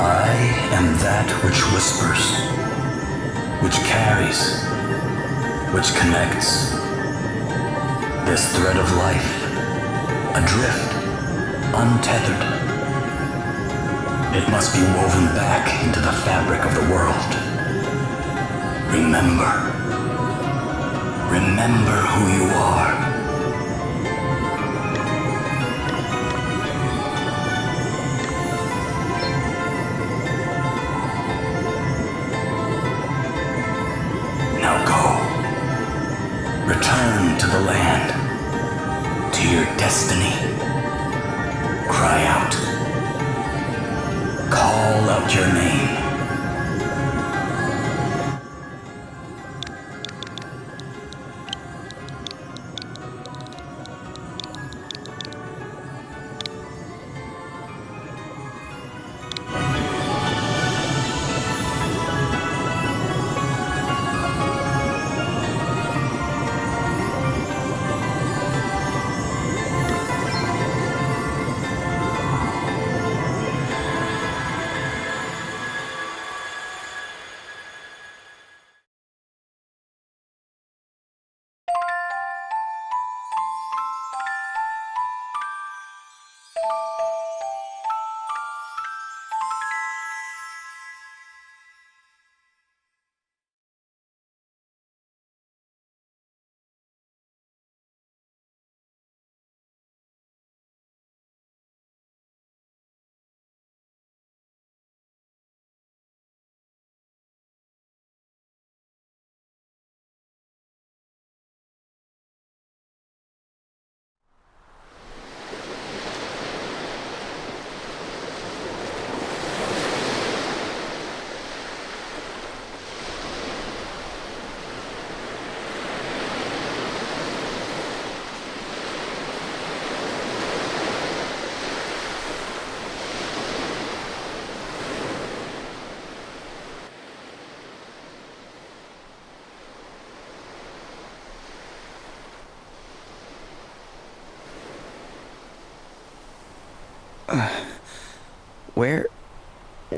I am that which whispers, which carries, which connects. This thread of life, adrift, untethered. It must be woven back into the fabric of the world. Remember. Remember who you are. Now go. Return to the land, to your destiny. Cry out. Call out your name.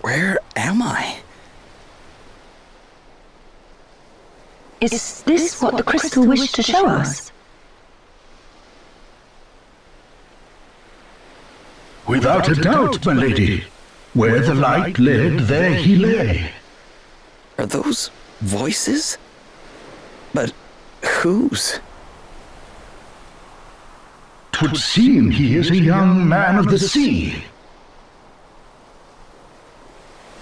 Where am I? Is this what the crystal wished to show us? Without a doubt, my lady. Where the light led, there he lay. Are those voices? But whose? 'Twould seem he is a young man of the sea.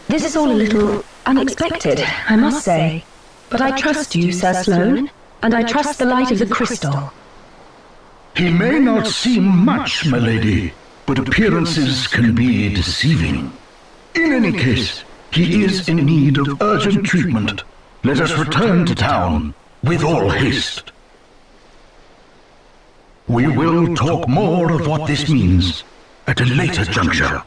This is all a little unexpected, I must say. But I trust you, Sir Sloane, and I trust the light of the crystal. He may not seem much, my lady, but appearances can be deceiving. In any case, he is in need of urgent treatment. Let us return to town with all haste. We will talk more of what this means at a later juncture.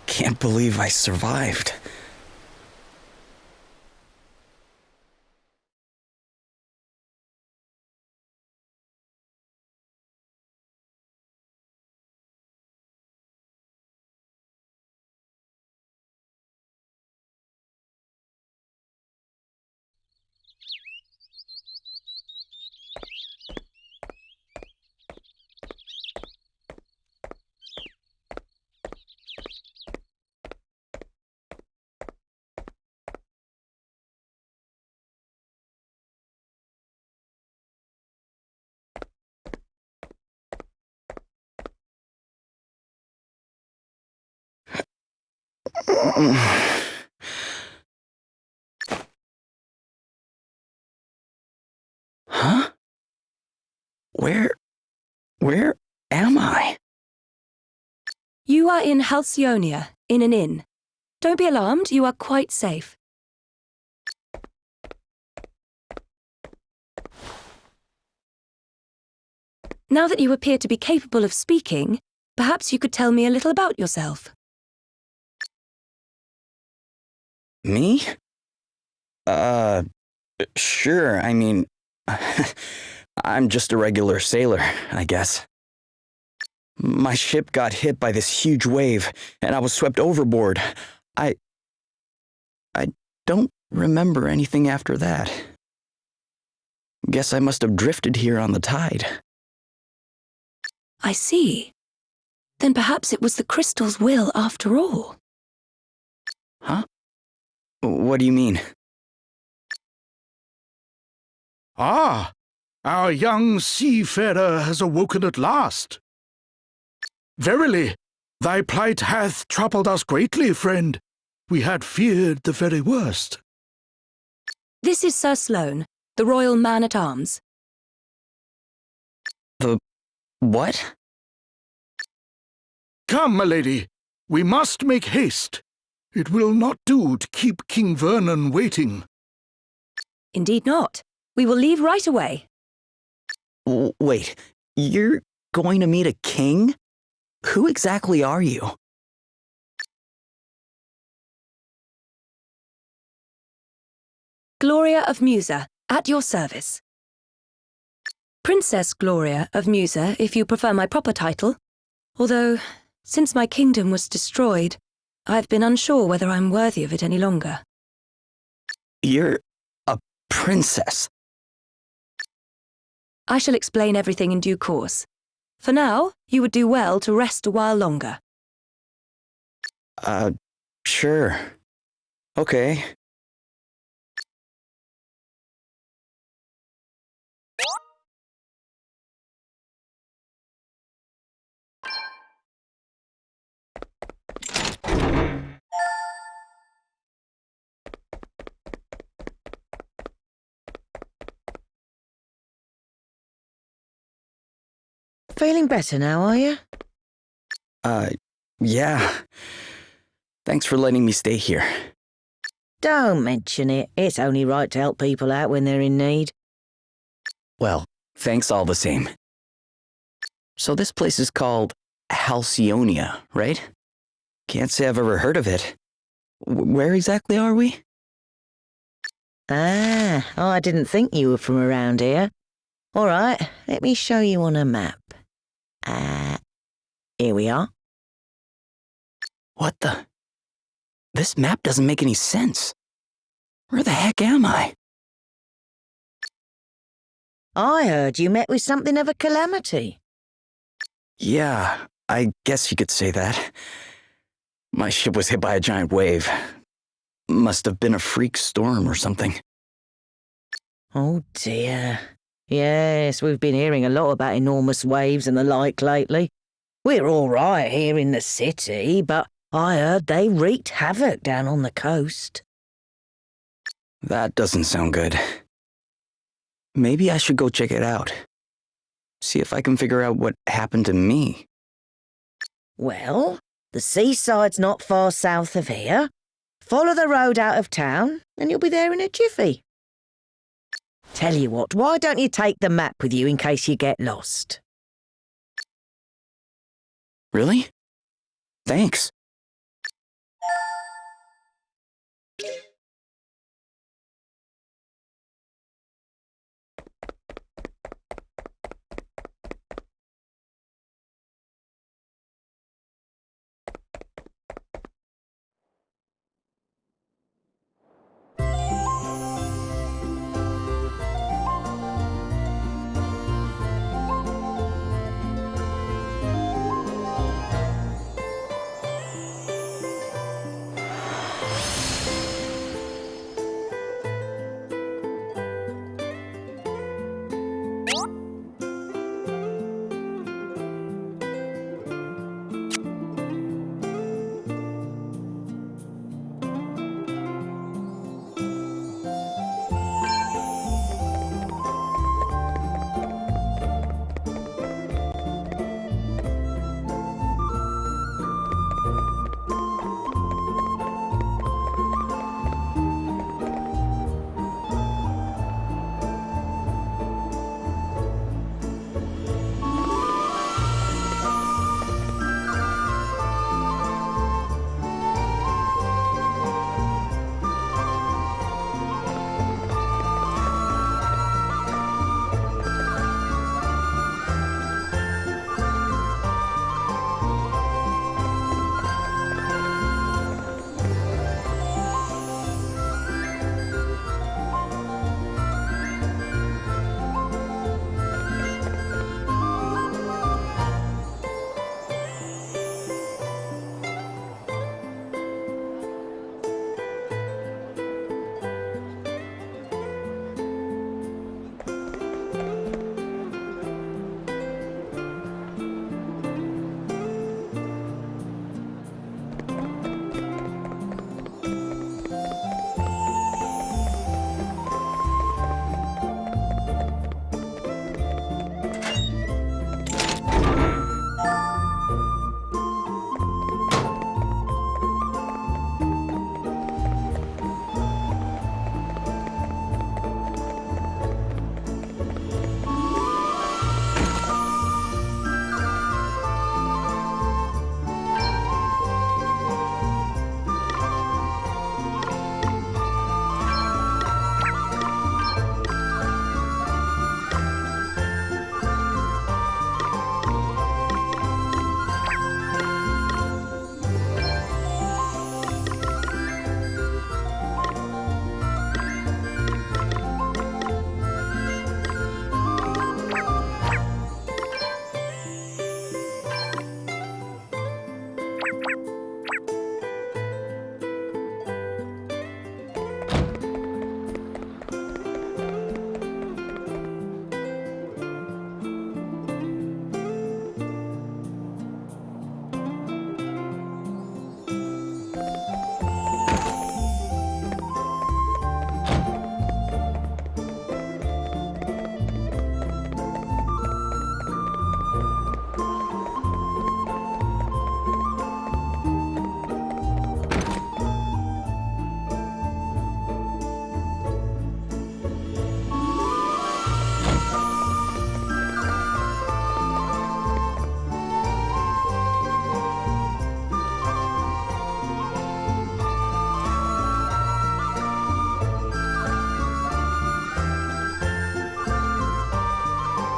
Can't believe I survived. Huh? Where am I? You are in Halcyonia, in an inn. Don't be alarmed, you are quite safe. Now that you appear to be capable of speaking, perhaps you could tell me a little about yourself. Me? Sure, I mean, I'm just a regular sailor, I guess. My ship got hit by this huge wave, and I was swept overboard. I don't remember anything after that. Guess I must have drifted here on the tide. I see. Then perhaps it was the crystal's will after all. Huh? What do you mean? Ah, our young seafarer has awoken at last. Verily, thy plight hath troubled us greatly, friend. We had feared the very worst. This is Sir Sloane, the royal man-at-arms. The what? Come, my lady, we must make haste. It will not do to keep King Vernon waiting. Indeed not. We will leave right away. Wait, you're going to meet a king? Who exactly are you? Gloria of Musa, at your service. Princess Gloria of Musa, if you prefer my proper title. Although, since my kingdom was destroyed, I've been unsure whether I'm worthy of it any longer. You're a princess. I shall explain everything in due course. For now, you would do well to rest a while longer. Sure. Okay. Feeling better now, are you? Yeah. Thanks for letting me stay here. Don't mention it. It's only right to help people out when they're in need. Well, thanks all the same. So this place is called Halcyonia, right? Can't say I've ever heard of it. Where exactly are we? I didn't think you were from around here. All right, let me show you on a map. Here we are. What the? This map doesn't make any sense. Where the heck am I? I heard you met with something of a calamity. Yeah, I guess you could say that. My ship was hit by a giant wave. Must have been a freak storm or something. Oh dear. Yes, we've been hearing a lot about enormous waves and the like lately. We're all right here in the city, but I heard they wreaked havoc down on the coast. That doesn't sound good. Maybe I should go check it out. See if I can figure out what happened to me. Well, the seaside's not far south of here. Follow the road out of town, and you'll be there in a jiffy. Tell you what, why don't you take the map with you in case you get lost? Really? Thanks.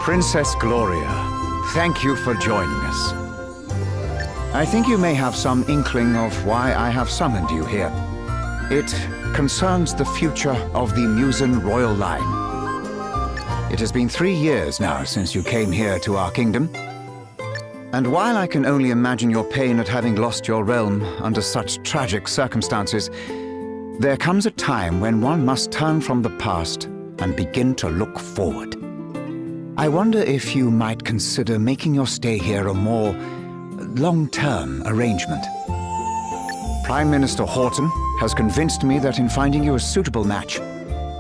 Princess Gloria, thank you for joining us. I think you may have some inkling of why I have summoned you here. It concerns the future of the Musen royal line. It has been 3 years now since you came here to our kingdom. And while I can only imagine your pain at having lost your realm under such tragic circumstances, there comes a time when one must turn from the past and begin to look forward. I wonder if you might consider making your stay here a more long-term arrangement. Prime Minister Horton has convinced me that in finding you a suitable match,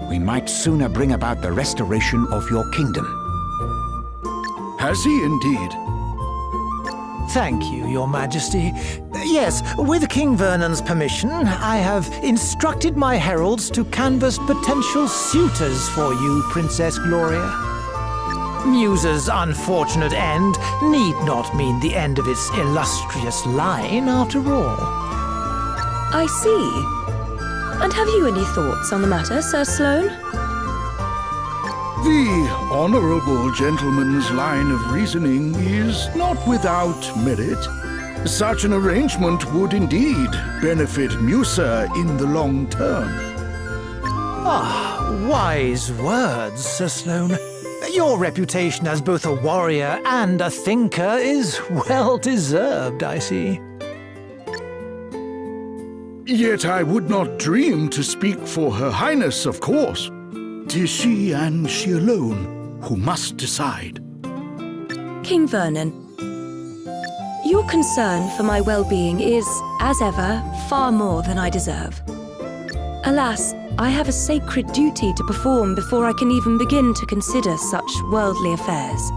we might sooner bring about the restoration of your kingdom. Has he indeed? Thank you, Your Majesty. Yes, with King Vernon's permission, I have instructed my heralds to canvass potential suitors for you, Princess Gloria. Musa's unfortunate end need not mean the end of its illustrious line, after all. I see. And have you any thoughts on the matter, Sir Sloane? The honorable gentleman's line of reasoning is not without merit. Such an arrangement would indeed benefit Musa in the long term. Ah, wise words, Sir Sloane. Your reputation as both a warrior and a thinker is well-deserved, I see. Yet I would not dream to speak for Her Highness, of course. 'Tis she and she alone who must decide. King Vernon, your concern for my well-being is, as ever, far more than I deserve. Alas, I have a sacred duty to perform before I can even begin to consider such worldly affairs.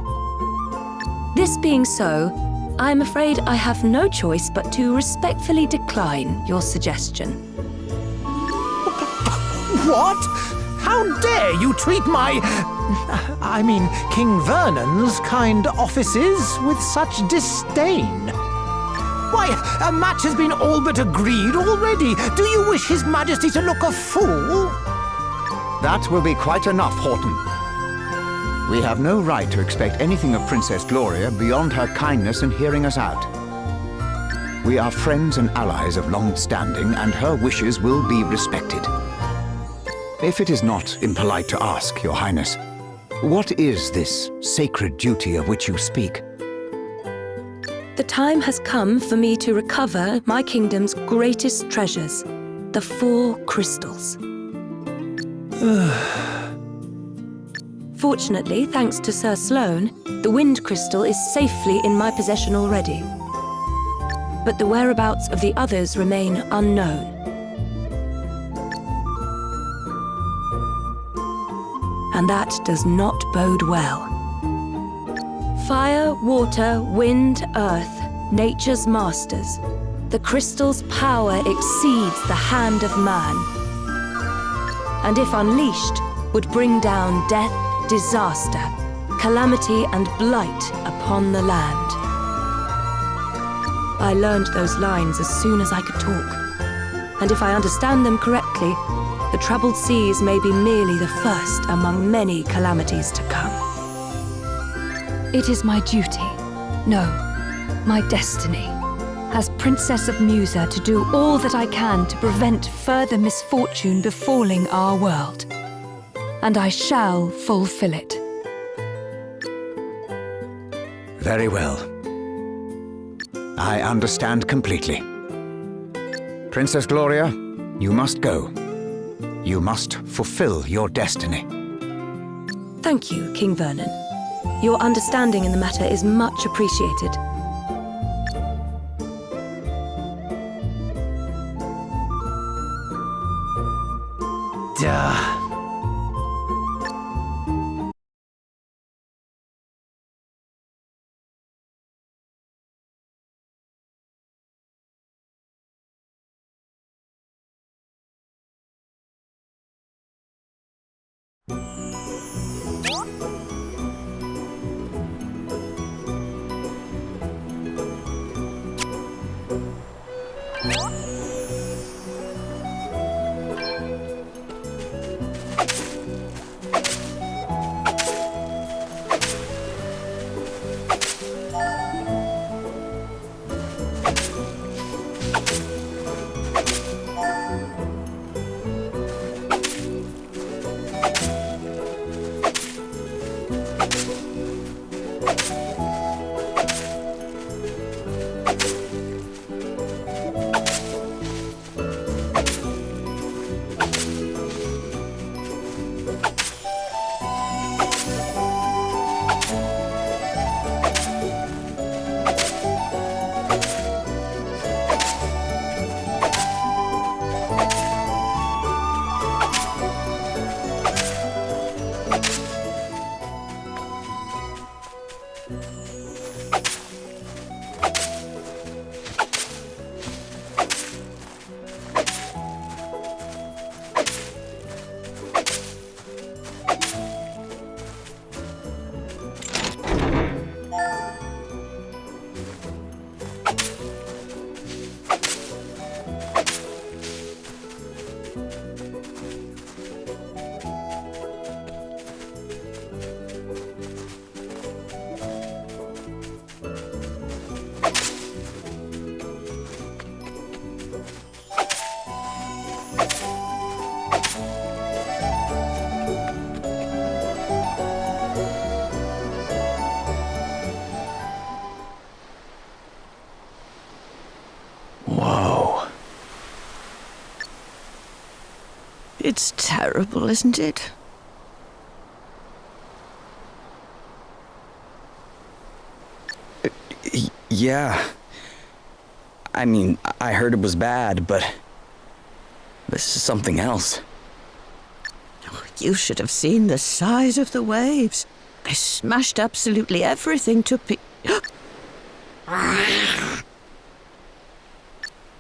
This being so, I am afraid I have no choice but to respectfully decline your suggestion. What? How dare you treat King Vernon's kind offices with such disdain? Why, a match has been all but agreed already. Do you wish His Majesty to look a fool? That will be quite enough, Horton. We have no right to expect anything of Princess Gloria beyond her kindness in hearing us out. We are friends and allies of long standing, and her wishes will be respected. If it is not impolite to ask, Your Highness, what is this sacred duty of which you speak? The time has come for me to recover my kingdom's greatest treasures, the 4 crystals. Fortunately, thanks to Sir Sloane, the wind crystal is safely in my possession already. But the whereabouts of the others remain unknown. And that does not bode well. Fire, water, wind, earth, nature's masters. The crystal's power exceeds the hand of man. And if unleashed, would bring down death, disaster, calamity and blight upon the land. I learned those lines as soon as I could talk. And if I understand them correctly, the troubled seas may be merely the first among many calamities to come. It is my duty, no, my destiny, as Princess of Musa to do all that I can to prevent further misfortune befalling our world. And I shall fulfill it. Very well. I understand completely. Princess Gloria, you must go. You must fulfill your destiny. Thank you, King Vernon. Your understanding in the matter is much appreciated. Duh. It's terrible, isn't it? Yeah. I mean, I heard it was bad, but this is something else. You should have seen the size of the waves. They smashed absolutely everything to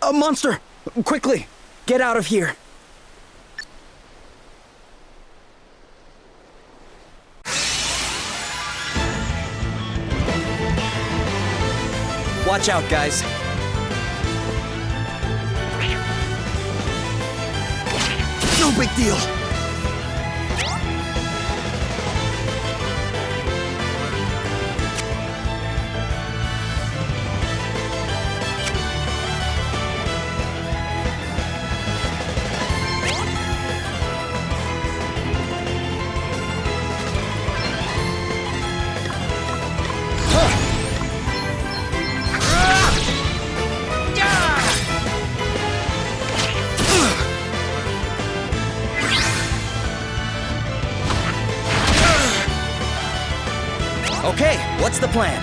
A monster! Quickly! Get out of here! Watch out, guys. No big deal. Okay, what's the plan?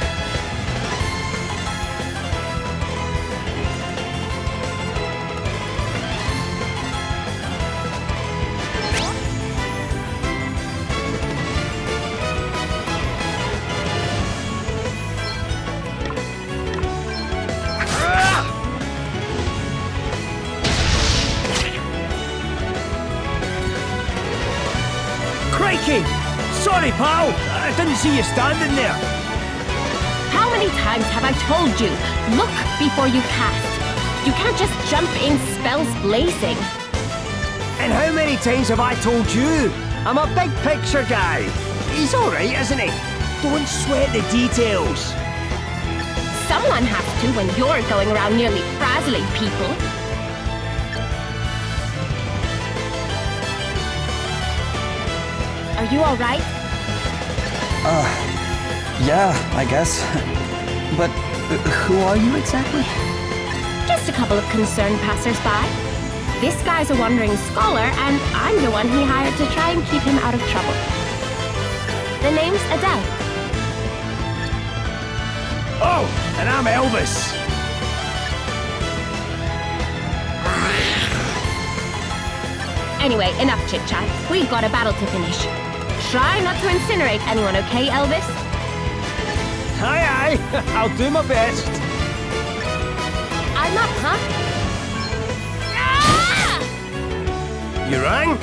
Crikey! Sorry, pal. I didn't see you standing there. How many times have I told you? Look before you cast. You can't just jump in spells blazing. And how many times have I told you? I'm a big picture guy. He's alright, isn't he? Don't sweat the details. Someone has to when you're going around nearly frazzling people. Are you alright? Yeah, I guess. But who are you exactly? Just a couple of concerned passers-by. This guy's a wandering scholar, and I'm the one he hired to try and keep him out of trouble. The name's Adele. Oh, and I'm Elvis. Anyway, enough chit-chat. We've got a battle to finish. Try not to incinerate anyone, okay, Elvis? Aye, aye. I'll do my best. I'm up, huh? Ah! You rang?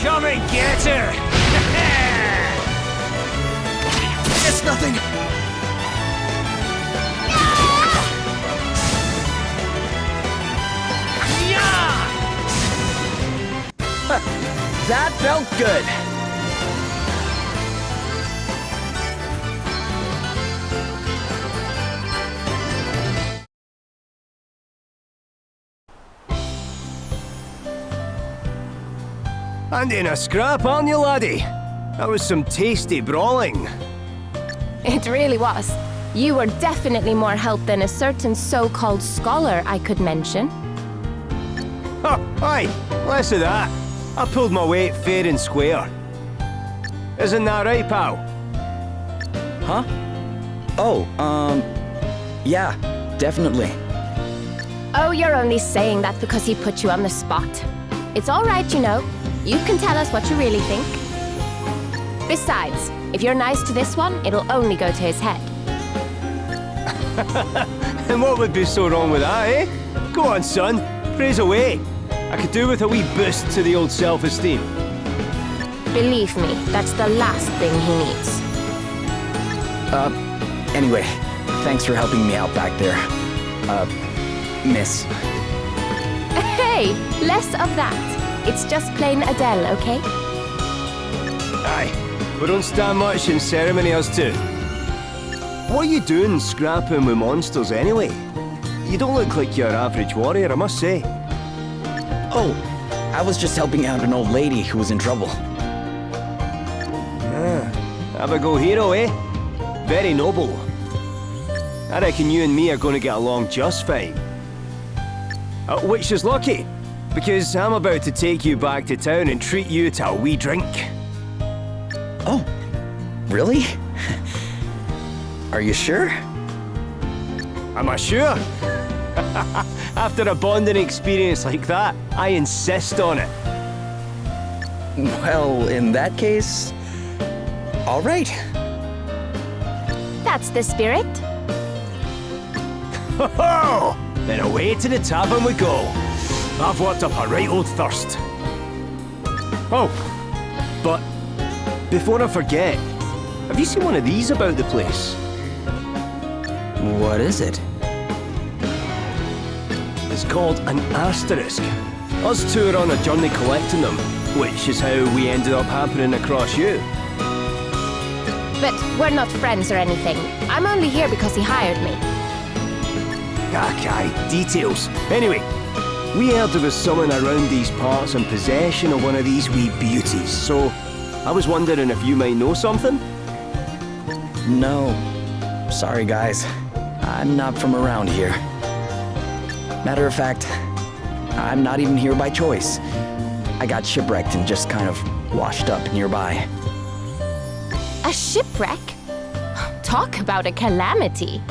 Come and get her! It's nothing! That felt good! And in a scrap, aren't you, laddie? That was some tasty brawling. It really was. You were definitely more help than a certain so-called scholar I could mention. Oh, aye, less of that. I pulled my weight fair and square. Isn't that right, pal? Huh? Oh, yeah, definitely. Oh, you're only saying that because he put you on the spot. It's all right, you know. You can tell us what you really think. Besides, if you're nice to this one, it'll only go to his head. And what would be so wrong with that, eh? Go on, son. Praise away. I could do with a wee boost to the old self-esteem. Believe me, that's the last thing he needs. Anyway, thanks for helping me out back there. Miss. Hey, less of that. It's just plain Adele, okay? Aye, we don't stand much in ceremony, us two. What are you doing scrapping with monsters anyway? You don't look like your average warrior, I must say. Oh, I was just helping out an old lady who was in trouble. Have a go hero, eh? Very noble. I reckon you and me are going to get along just fine. Which is lucky, because I'm about to take you back to town and treat you to a wee drink. Oh, really? Are you sure? Am I sure? After a bonding experience like that, I insist on it. Well, in that case, all right. That's the spirit. Ho-ho! Then away to the tavern we go. I've worked up a right old thirst. Oh, but before I forget, have you seen one of these about the place? What is it? It's called an asterisk. Us two are on a journey collecting them, which is how we ended up happening across you. But we're not friends or anything. I'm only here because he hired me. Okay, details. Anyway, we heard there was someone around these parts in possession of one of these wee beauties, so I was wondering if you might know something? No. Sorry, guys. I'm not from around here. Matter of fact, I'm not even here by choice. I got shipwrecked and just kind of washed up nearby. A shipwreck? Talk about a calamity.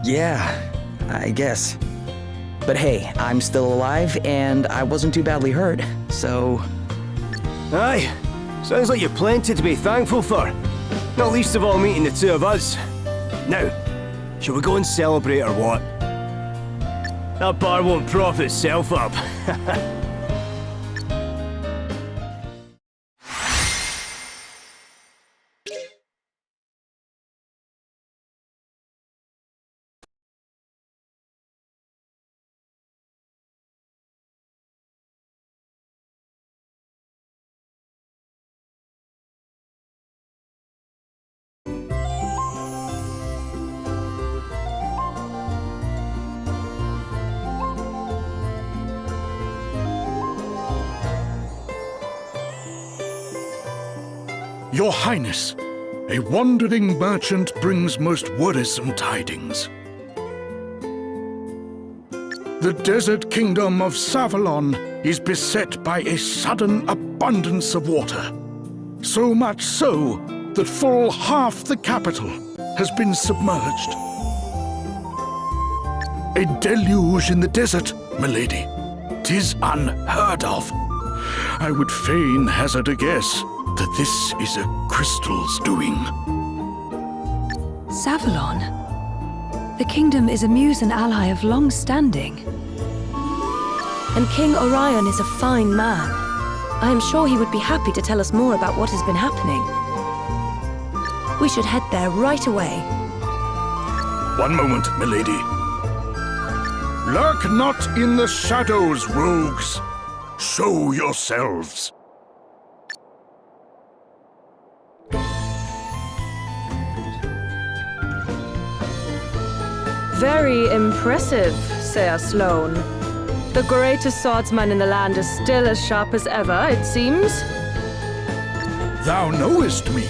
Yeah, I guess. But hey, I'm still alive and I wasn't too badly hurt, so... Aye, sounds like you've plenty to be thankful for. Not least of all meeting the two of us. Now, shall we go and celebrate or what? That bar won't prop itself up. Your Highness, a wandering merchant brings most worrisome tidings. The desert kingdom of Savalon is beset by a sudden abundance of water. So much so that full half the capital has been submerged. A deluge in the desert, milady. 'Tis unheard of. I would fain hazard a guess that this is a crystal's doing. Savalon? The kingdom is a Musen ally of long standing. And King Orion is a fine man. I am sure he would be happy to tell us more about what has been happening. We should head there right away. One moment, milady. Lurk not in the shadows, rogues. Show yourselves. Very impressive, Sir Sloane. The greatest swordsman in the land is still as sharp as ever, it seems. Thou knowest me.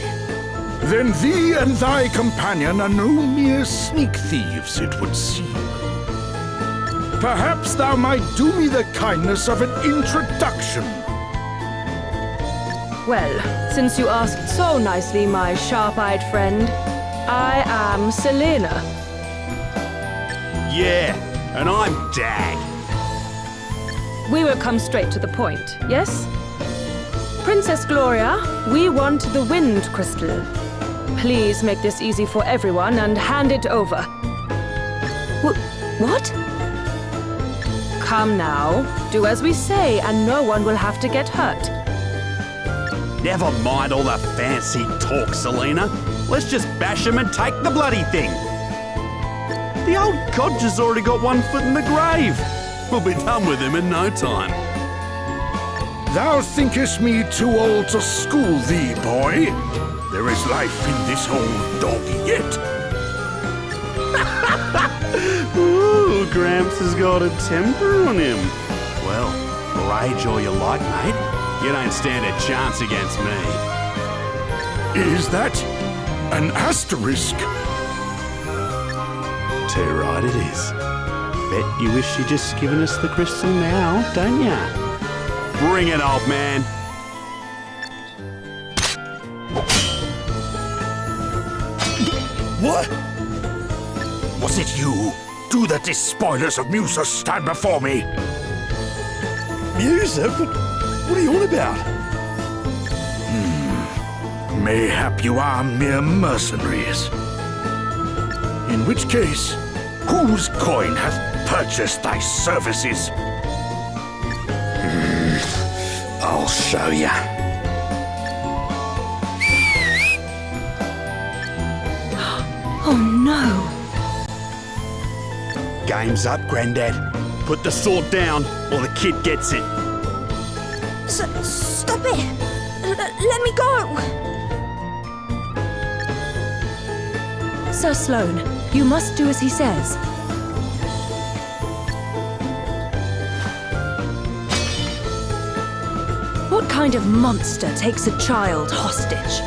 Then thee and thy companion are no mere sneak thieves, it would seem. Perhaps thou might do me the kindness of an introduction. Well, since you asked so nicely, my sharp-eyed friend, I am Selena. Yeah, and I'm Dag. We will come straight to the point, yes? Princess Gloria, we want the Wind Crystal. Please make this easy for everyone and hand it over. What? Come now, do as we say and no one will have to get hurt. Never mind all the fancy talk, Selena. Let's just bash him and take the bloody thing. The old codger's already got one foot in the grave. We'll be done with him in no time. Thou thinkest me too old to school thee, boy? There is life in this old dog yet. Ooh, Gramps has got a temper on him. Well, rage all you like, mate. You don't stand a chance against me. Is that an asterisk? Too right it is. Bet you wish you'd just given us the crystal now, don't ya? Bring it, old man. What? Was it you? Do the despoilers of Musa stand before me? Musa? What are you on about? Mayhap you are mere mercenaries. In which case, whose coin hath purchased thy services? I'll show ya. Oh no! Game's up, Grandad. Put the sword down, or the kid gets it. Stop it! Let me go! Sir Sloane, you must do as he says. What kind of monster takes a child hostage?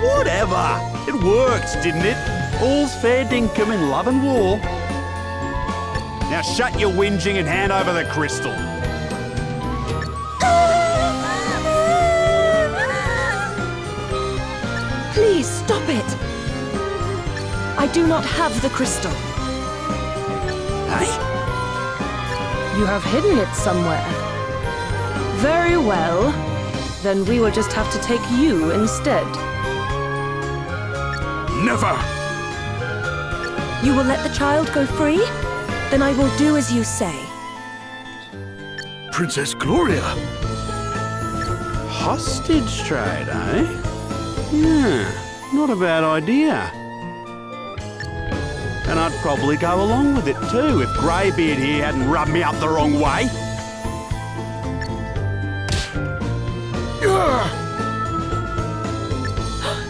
Whatever. It worked, didn't it? All's fair dinkum in love and war. Now shut your whinging and hand over the crystal. Please stop it! I do not have the crystal. Hey? You have hidden it somewhere. Very well. Then we will just have to take you instead. Never! You will let the child go free? Then I will do as you say. Princess Gloria! Hostage trade, eh? Yeah, not a bad idea. And I'd probably go along with it too if Greybeard here hadn't rubbed me up the wrong way.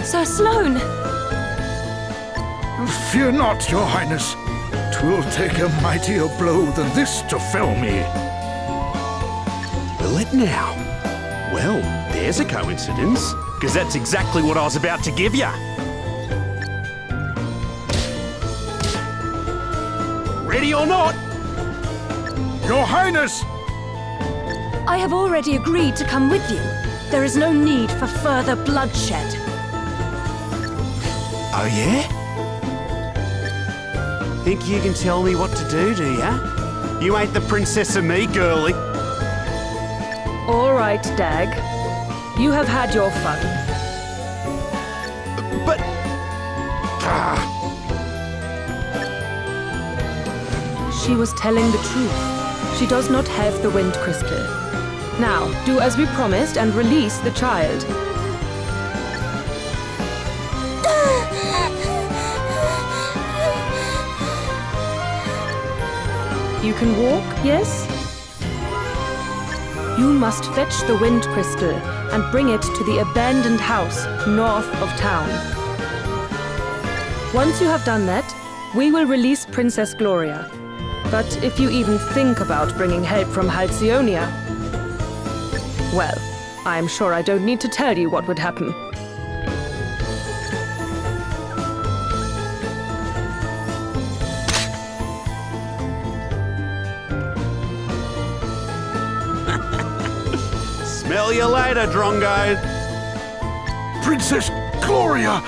Sir Sloane! Fear not, your highness. 'Twill take a mightier blow than this to fell me. Will it now? Well, there's a coincidence, because that's exactly what I was about to give you. Ready or not? Your highness! I have already agreed to come with you. There is no need for further bloodshed. Oh yeah? Think you can tell me what to do ya? You ain't the princess of me, girlie. All right, Dag. You have had your fun. But... She was telling the truth. She does not have the wind crystal. Now, do as we promised and release the child. You can walk, yes? You must fetch the wind crystal and bring it to the abandoned house north of town. Once you have done that, we will release Princess Gloria. But if you even think about bringing help from Halcyonia, well, I am sure I don't need to tell you what would happen. Smell you later, Drongo. Princess Gloria!